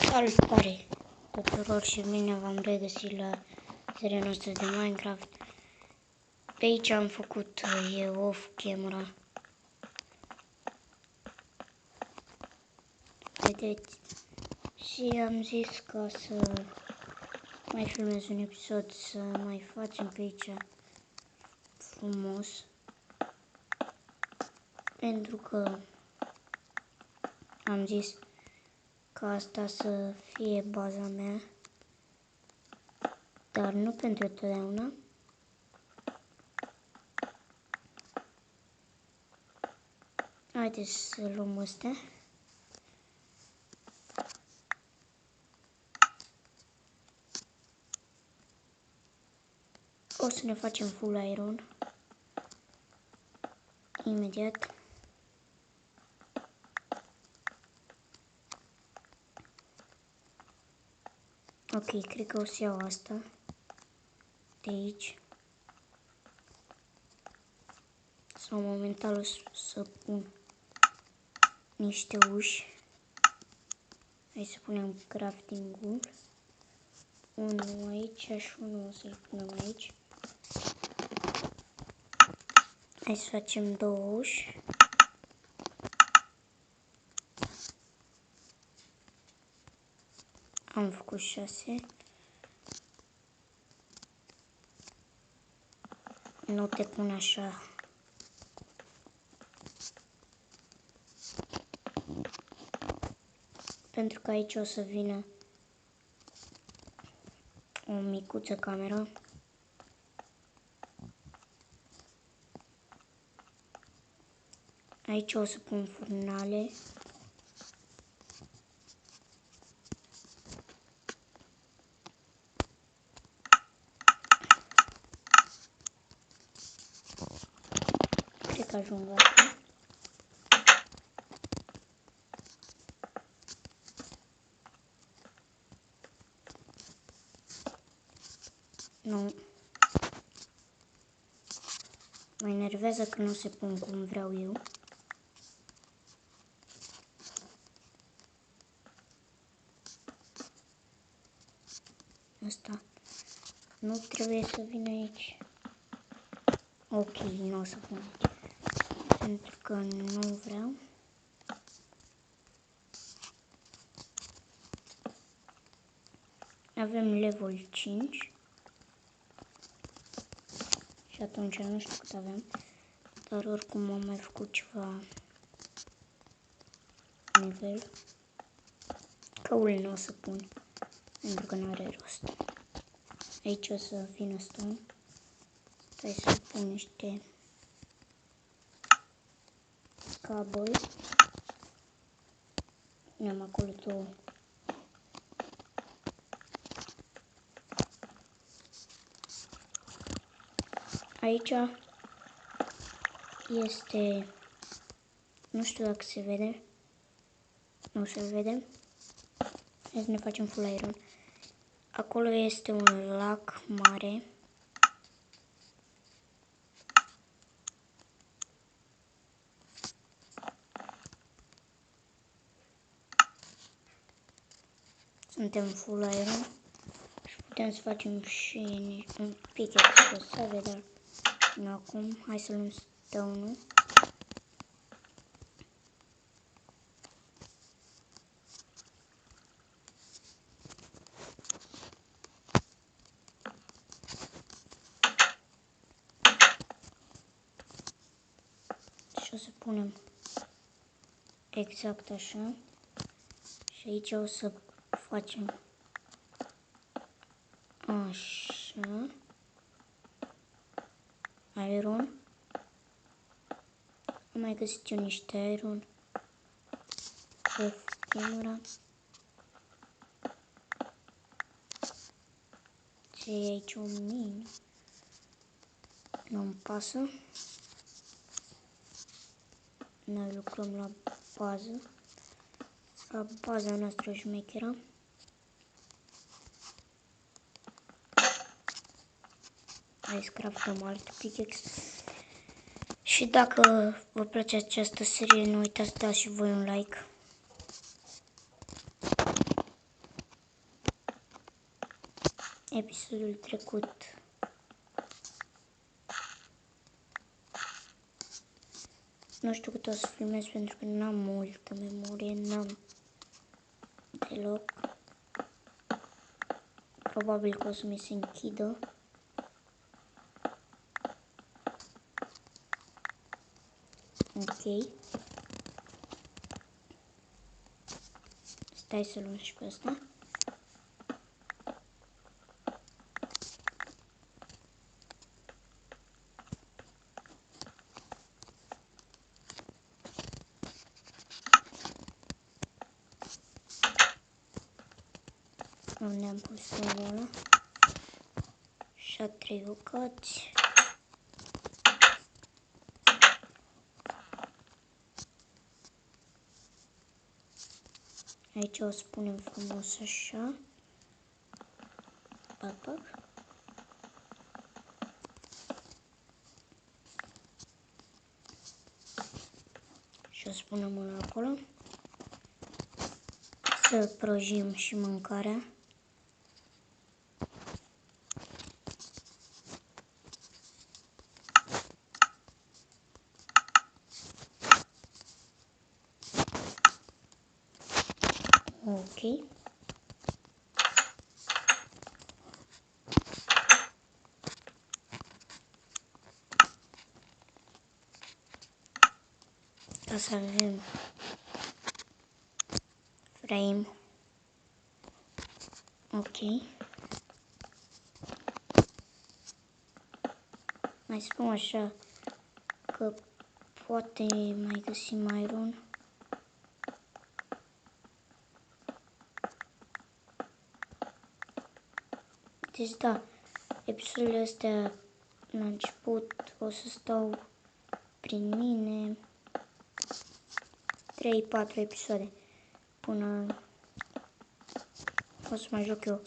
Salutare tuturor și bine v-am regăsit la seria noastră de Minecraft. Pe aici am făcut eu off camera. Vedeți? Și am zis ca să mai filmez un episod, să mai facem pe aici frumos. Pentru că am zis ca asta să fie baza mea, dar nu pentru totdeauna. Haideți să luăm astea. O să ne facem full iron imediat. Ok, cred că o să iau asta de aici. Sau momentan o să pun niște uși. Hai să punem crafting-ul. Unul aici și unul o să-l punem aici. Hai să facem două uși. Am făcut 6. Nu te pun așa. Pentru că aici o să vină o micuță cameră. Aici o să pun furnale. Cred că ajung asta. Nu. Mă enervează că nu se pun cum vreau eu. Asta nu trebuie să vină aici. Ok, nu o să pun aici. Pentru că nu vreau. Avem level 5. Și atunci nu știu cât avem. Dar oricum am mai făcut ceva nivel. Căul nu o să pun. Pentru că nu are rost. Aici o să vină stone. Hai să pun niște cabăi. Ne-am acolo două. Aici este, nu știu dacă se vede, nu se vede. Hai să ne facem full iron. Acolo este un lac mare. Suntem full iron și putem să facem și un pickaxe cu sabie, dar nu acum. Hai să luăm stone-ul. Și o să punem exact așa. Și aici o să facem așa. Iron. Am mai găsit eu niște iron. Off camera. Ce e aici o mină? Nu-mi pasă. Noi lucrăm la bază. La baza noastră șmecheră. Hai să craftăm alt pickaxe. Și dacă vă place această serie, nu uitați să dați și voi un like. episodul trecut. Nu știu cât o să filmez pentru că n-am multă memorie, n-am deloc. Probabil că o să mi se închidă. Ok. Stai să luăm și pe ăsta. Unde am pus filmul ăla? Și a 3 bucăți. Aici o spunem frumos așa. Pac, pac. Și o spunem unul acolo. Să prăjim și mâncarea. Ok. Ca să avem frame. Ok. Mai spun așa că poate mai găsim iron. Deci da, episoadele astea la început o să stau prin mine 3-4 episoade până o să mai joc eu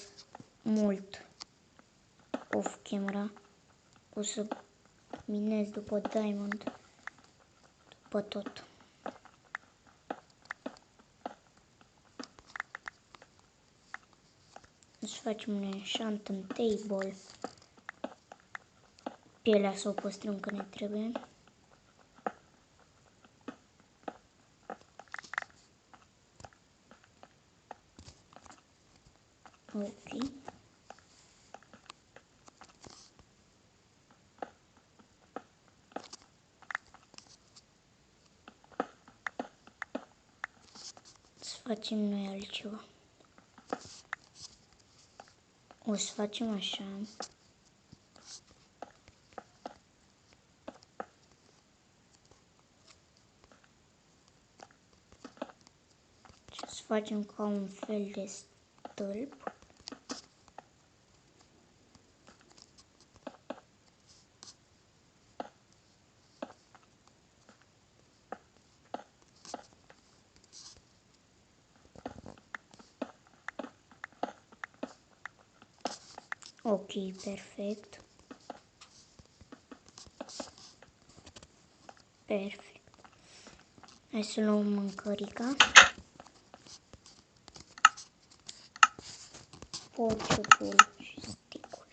mult off camera. O să minez după diamond, după tot. O să facem un enchanting table. Pielea să o păstrăm că ne trebuie. Ok. Să facem noi altceva. O să facem așa. Și o să facem ca un fel de stâlp. Ok, perfect. Perfect. Hai să luăm mâncărica. Porciupul și sticul.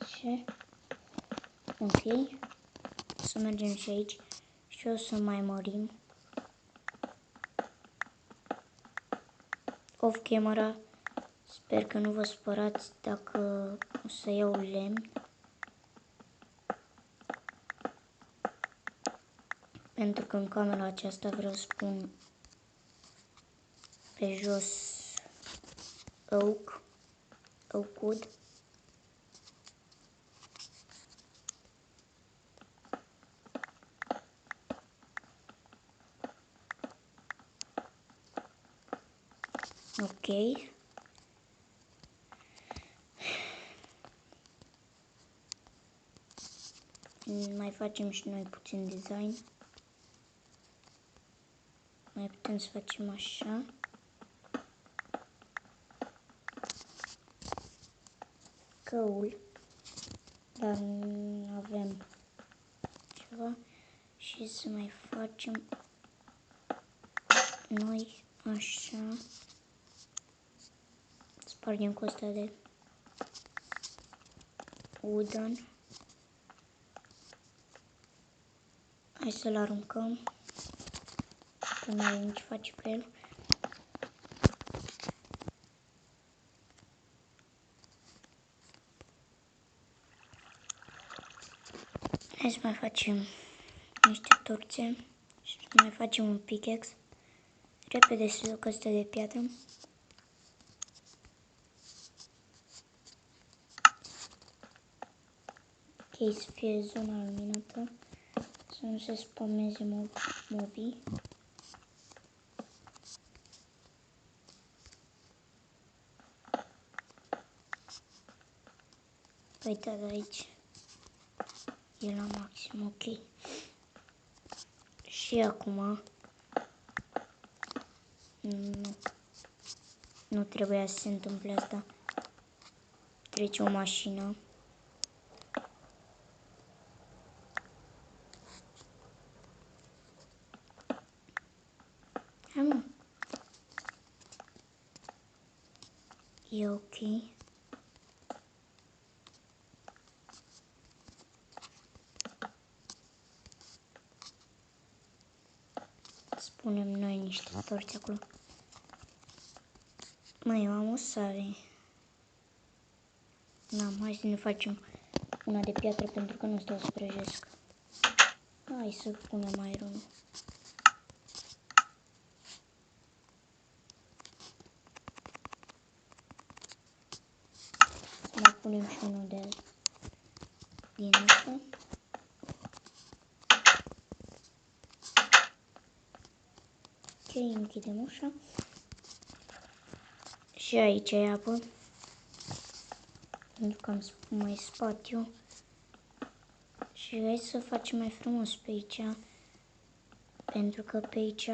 Și ok. Să mergem și aici și o să mai mărim. Off camera. Sper că nu vă spărați dacă o să iau lemn. Pentru că în camera aceasta vreau să pun pe jos oak wood. Ok. Mai facem și noi puțin design. Mai putem să facem așa. Căul. Dar nu avem ceva. Și să mai facem noi Așa. Spargem cu ăsta de wooden. Hai să-l aruncăm. Că nu avem ce face cu el. Hai să mai facem niște torțe și să mai facem un pickaxe. Repede să duc ăsta de piatră. Ok, să fie zona luminată. Să nu se spameze mobii. Uite de aici. E la maxim, ok. Și acum nu trebuia să se întâmple asta. Trece o mașină. Hai mă. E ok. Spunem noi niște torți acolo. Mai eu am o sare. N-am, hai să ne facem una de piatră pentru că nu stau să prăjesc. Hai să punem iron. Să mai punem și unul din asta. Ok, închidem ușa. Și aici e apă. Pentru că am mai spațiu. Și hai să facem mai frumos pe aici. Pentru că pe aici